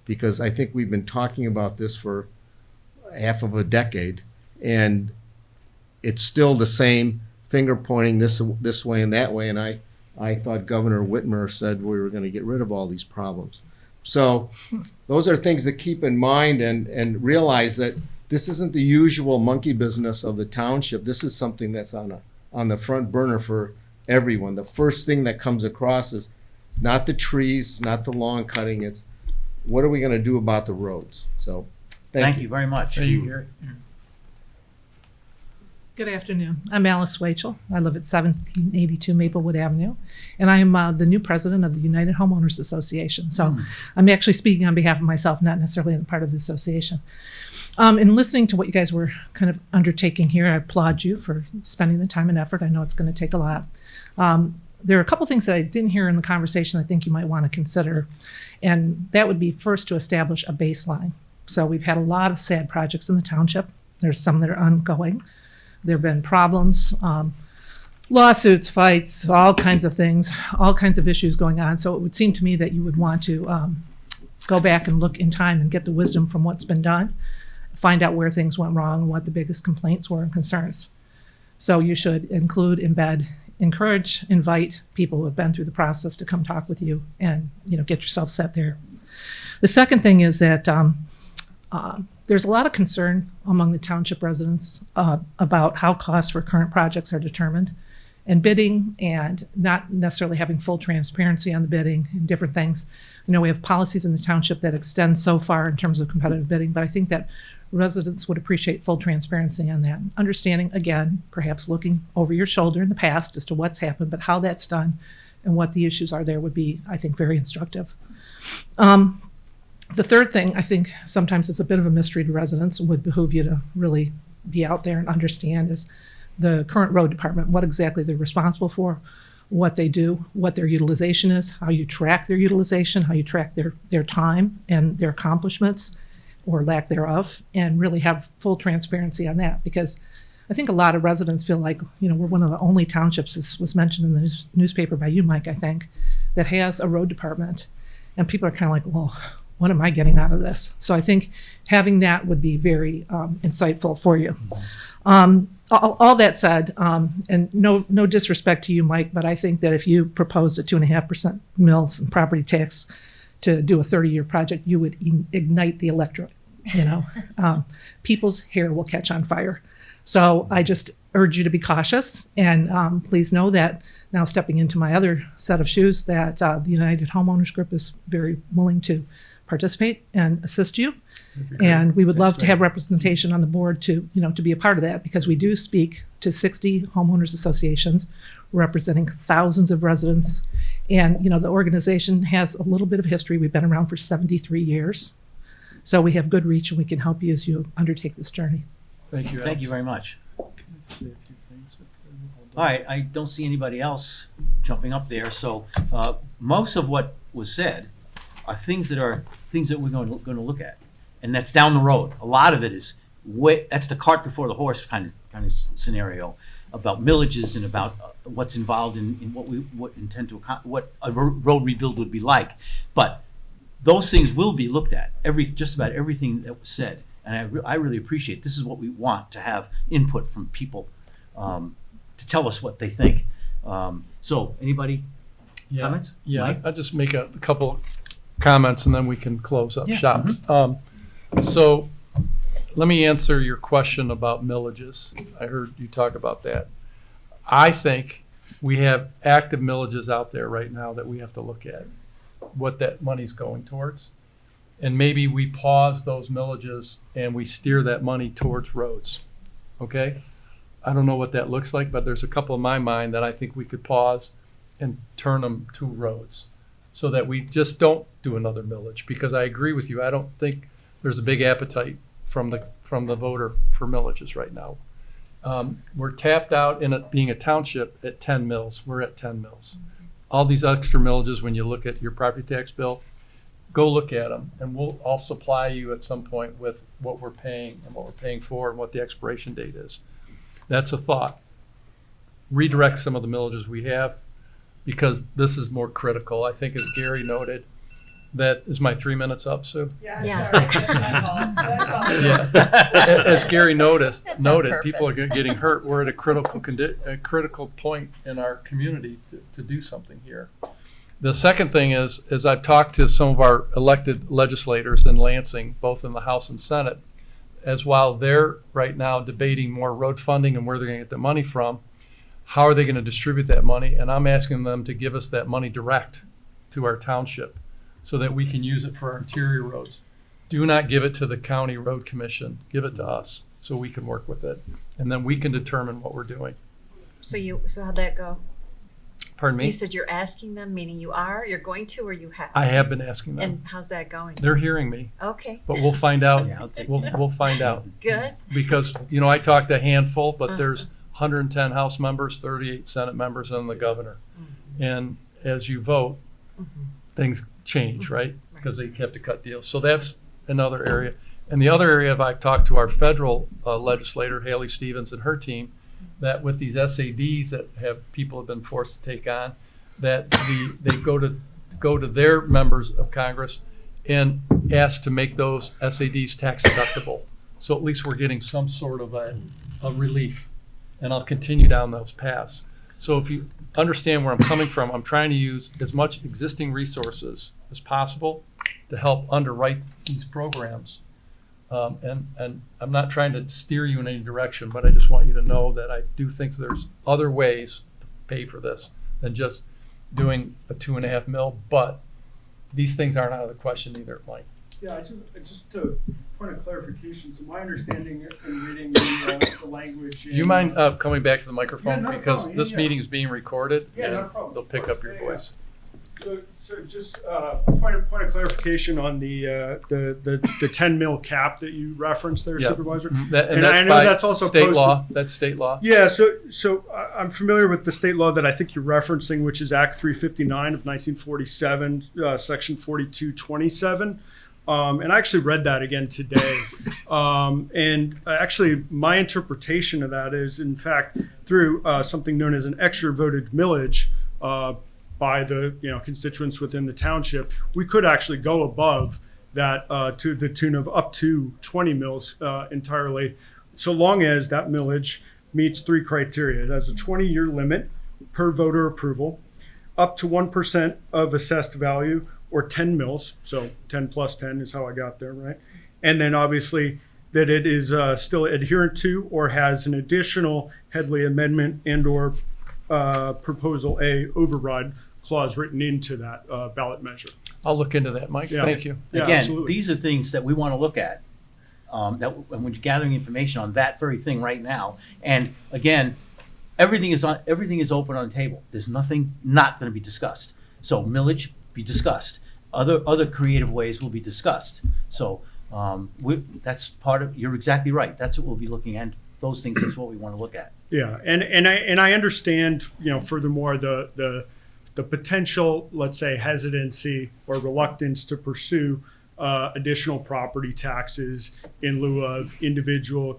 Because I think we've been talking about this for half of a decade, and it's still the same finger pointing this way and that way. And I thought Governor Whitmer said we were going to get rid of all these problems. So those are things to keep in mind and realize that this isn't the usual monkey business of the township. This is something that's on the front burner for everyone. The first thing that comes across is not the trees, not the lawn cutting. It's what are we going to do about the roads? So, Thank you very much. Thank you, Gary. Good afternoon. I'm Alice Wachel. I live at 1782 Maplewood Avenue, and I am the new president of the United Homeowners Association. So I'm actually speaking on behalf of myself, not necessarily as part of the association. In listening to what you guys were kind of undertaking here, I applaud you for spending the time and effort. I know it's going to take a lot. There are a couple things that I didn't hear in the conversation I think you might want to consider, and that would be first to establish a baseline. So we've had a lot of sad projects in the township. There's some that are ongoing. There have been problems, lawsuits, fights, all kinds of things, all kinds of issues going on. So it would seem to me that you would want to go back and look in time and get the wisdom from what's been done, find out where things went wrong and what the biggest complaints were and concerns. So you should include, embed, encourage, invite people who have been through the process to come talk with you and get yourself set there. The second thing is that there's a lot of concern among the township residents about how costs for current projects are determined and bidding and not necessarily having full transparency on the bidding and different things. We have policies in the township that extend so far in terms of competitive bidding, but I think that residents would appreciate full transparency on that. Understanding, again, perhaps looking over your shoulder in the past as to what's happened, but how that's done and what the issues are there would be, I think, very instructive. The third thing, I think sometimes it's a bit of a mystery to residents, would behoove you to really be out there and understand is the current road department, what exactly they're responsible for, what they do, what their utilization is, how you track their utilization, how you track their time and their accomplishments or lack thereof, and really have full transparency on that. Because I think a lot of residents feel like, we're one of the only townships, this was mentioned in the newspaper by you, Mike, I think, that has a road department. And people are kind of like, well, what am I getting out of this? So I think having that would be very insightful for you. All that said, and no disrespect to you, Mike, but I think that if you proposed a 2.5% mills and property tax to do a 30-year project, you would ignite the electorate. People's hair will catch on fire. So I just urge you to be cautious, and please know that now stepping into my other set of shoes, that the United Homeowners Group is very willing to participate and assist you. And we would love to have representation on the board to be a part of that, because we do speak to 60 homeowners associations representing thousands of residents. And, the organization has a little bit of history. We've been around for 73 years. So we have good reach, and we can help you as you undertake this journey. Thank you. Thank you very much. All right, I don't see anybody else jumping up there. So most of what was said are things that we're going to look at, and that's down the road. A lot of it is that's the cart before the horse kind of scenario about millages and about what's involved in what a road rebuild would be like. But those things will be looked at. Just about everything that was said, and I really appreciate. This is what we want to have input from people to tell us what they think. So anybody comments? Yeah, Mike? I'll just make a couple comments and then we can close up Yeah. shop. So let me answer your question about millages. I heard you talk about that. I think we have active millages out there right now that we have to look at, what that money's going towards. And maybe we pause those millages and we steer that money towards roads. Okay? I don't know what that looks like, but there's a couple in my mind that I think we could pause and turn them to roads, so that we just don't do another millage. Because I agree with you, I don't think there's a big appetite from the voter for millages right now. We're tapped out in it being a township at 10 mills. We're at 10 mills. All these extra millages, when you look at your property tax bill, go look at them, and I'll supply you at some point with what we're paying and what we're paying for and what the expiration date is. That's a thought. Redirect some of the millages we have, because this is more critical. I think, as Gary noted, that is my 3 minutes up, Sue? Yeah. As Gary noted, on people are purpose. getting hurt. We're at a critical point in our community to do something here. The second thing is, as I've talked to some of our elected legislators in Lansing, both in the House and Senate, as while they're right now debating more road funding and where they're gonna get the money from, how are they gonna distribute that money? And I'm asking them to give us that money direct to our township so that we can use it for our interior roads. Do not give it to the county road commission, give it to us so we can work with it. And then we can determine what we're doing. So how'd that go? Pardon me? You said you're asking them, meaning you're going to, or you have? I have been asking them. And how's that going? They're hearing me, Okay, but we'll find out. Yeah, I'll take We'll find out. good. Because, I talked to a handful, but Uh-huh. there's 110 House members, 38 Senate members, and the governor. And as you vote, things change, right? Because they have to cut deals. So that's another area. And the other area, I've talked to our federal legislator, Haley Stevens, and her team, that with these SADs that people have been forced to take on, that they go to their members of Congress and ask to make those SADs tax deductible. So at least we're getting some sort of a relief. And I'll continue down those paths. So if you understand where I'm coming from, I'm trying to use as much existing resources as possible to help underwrite these programs. And I'm not trying to steer you in any direction, but I just want you to know that I do think there's other ways to pay for this than just doing a 2.5 mil, but these things aren't out of the question either, Mike. Yeah, just to point of clarification, so my understanding in reading the language. Do you mind coming back to the microphone? Yeah, not a Because problem. this Yeah. meeting is being recorded Yeah, not a and problem. they'll pick up your Yeah, voice. So just point of clarification on the 10 mil cap that you referenced there, Yep. Supervisor. And And that's I know by that's also state posted- law. That's state law. Yeah, so I'm familiar with the state law that I think you're referencing, which is Act 359 of 1947, Section 4227. And I actually read that again today. And actually, my interpretation of that is, in fact, through something known as an extra voted millage by the constituents within the township, we could actually go above that to the tune of up to 20 mils entirely, so long as that millage meets three criteria. It has a 20-year limit per voter approval, up to 1% of assessed value, or 10 mils. So 10 plus 10 is how I got there, right? And then obviously that it is still adherent to or has an additional Headley Amendment and or Proposal A override clause written into that ballot measure. I'll look into that, Mike. Yeah. Thank you. Yeah, Again, absolutely. these are things that we want to look at. And we're gathering information on that very thing right now. And again, everything is open on the table. There's nothing not going to be discussed. So millage be discussed. Other creative ways will be discussed. So that's part of. You're exactly right. That's what we'll be looking at. Those things is what we want to look at. Yeah, and I understand, furthermore, the potential, let's say, hesitancy or reluctance to pursue additional property taxes in lieu of individual,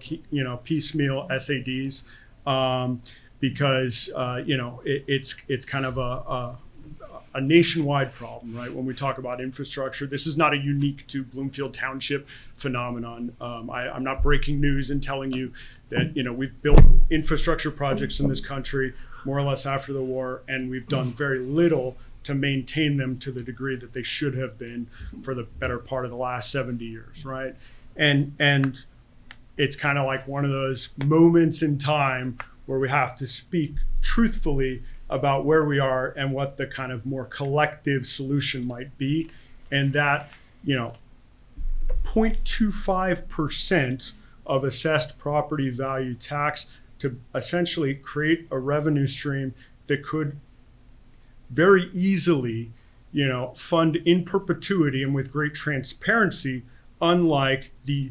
piecemeal SADs, because it's kind of a nationwide problem, right? When we talk about infrastructure, this is not a unique to Bloomfield Township phenomenon. I'm not breaking news and telling you that we've built infrastructure projects in this country more or less after the war, and we've done very little to maintain them to the degree that they should have been for the better part of the last 70 years, right? And it's kind of like one of those moments in time where we have to speak truthfully about where we are and what the kind of more collective solution might be. And that, 0.25% of assessed property value tax to essentially create a revenue stream that could very easily, fund in perpetuity and with great transparency, unlike the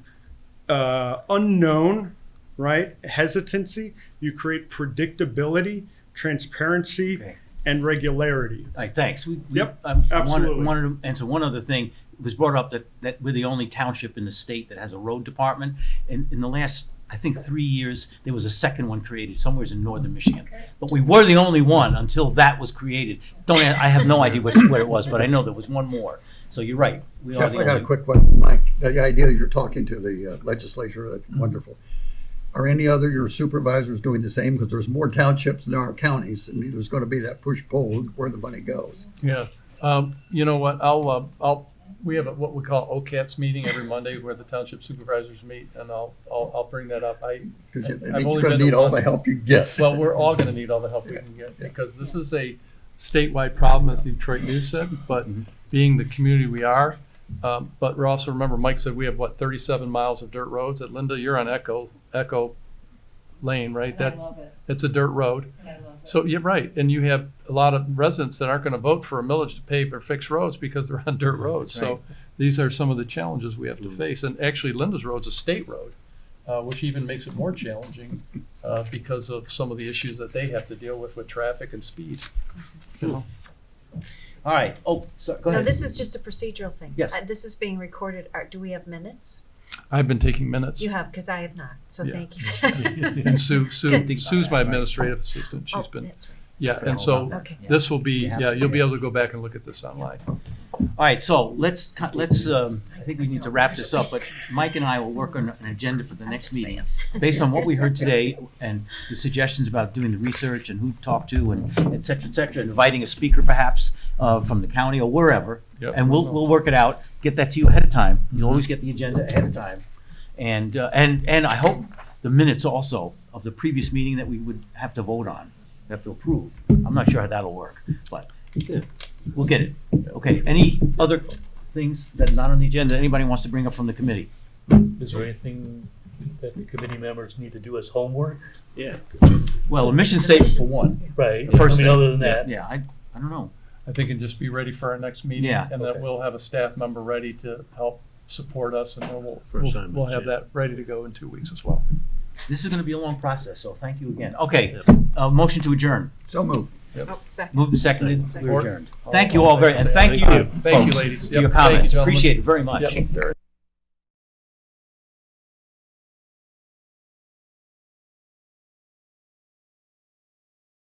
unknown, right, hesitancy. You create predictability, transparency, Okay. and regularity. All right, thanks. Yep, I absolutely. wanted to answer one other thing. It was brought up that we're the only township in the state that has a road department. And in the last, I think, 3 years, there was a second one created somewhere in northern Michigan. But we were the only one until that was created. I have no idea what it was, but I know there was one more. So you're right. We are Jeff, the I got a only. quick question, Mike. The idea you're talking to the legislature, that's wonderful. Are any other your supervisors doing the same? Because there's more townships than there are counties, and there's going to be that push-pull where the money goes. Yeah. You know what? I'll we have what we call OCATS meeting every Monday where the township supervisors meet, and I'll bring that up. I've Because only you're been gonna to need all one. the help you get. Well, we're all gonna need all the help we can get, because this is a statewide problem, as Detroit News said, but being the community we are, but we're also, remember, Mike said we have, 37 miles of dirt roads. At Linda, you're on Echo Lane, right? It's a dirt road. So you're right, and you have a lot of residents that aren't gonna vote for a millage to pave or fix roads because they're on dirt roads. That's right. So these are some of the challenges we have to face. And actually, Linda's Road's a state road, which even makes it more challenging because of some of the issues that they have to deal with traffic and speed. All right, oh, so, go No, ahead. this is just a procedural thing. Yes. This is being recorded. Do we have minutes? I've been taking minutes. You have, because I have not, so Yeah. thank you. And Good. Sue's my administrative assistant. She's Oh, been, that's right. yeah, forgot and all so about that. Okay. this will be, Yeah. yeah, you'll be able to go back and look at this online. All right, so let's, I think we need to wrap this up, but Mike and I will work on an agenda for the next meeting. Based on what we heard today and the suggestions about doing the research and who to talk to and et cetera, inviting a speaker perhaps from the county or wherever. Yep. And we'll work it out, get that to you ahead of time. You'll always get the agenda ahead of time. And I hope the minutes also of the previous meeting that we would have to vote on, have to approve. I'm not sure how that'll work, but we'll get it. Okay, any other things that are not on the agenda anybody wants to bring up from the committee? Is there anything that the committee members need to do as homework? Yeah. Well, a mission statement for one. Right, The first I mean, thing. other than that. Yeah, I don't know. I think and just be ready for our next meeting. Yeah. And that Okay. we'll have a staff member ready to help support us, and then For assignments, we'll have yeah. that ready to go in 2 weeks as well. This is gonna be a long process, so thank you again. Okay, motion to adjourn. So move. Oh, second. Moved and seconded, we're Support. adjourned. Thank you all very, and thank you, Thank you, folks, ladies. for your Yep, thank you, comments. gentlemen. Appreciate it very much. Yep, very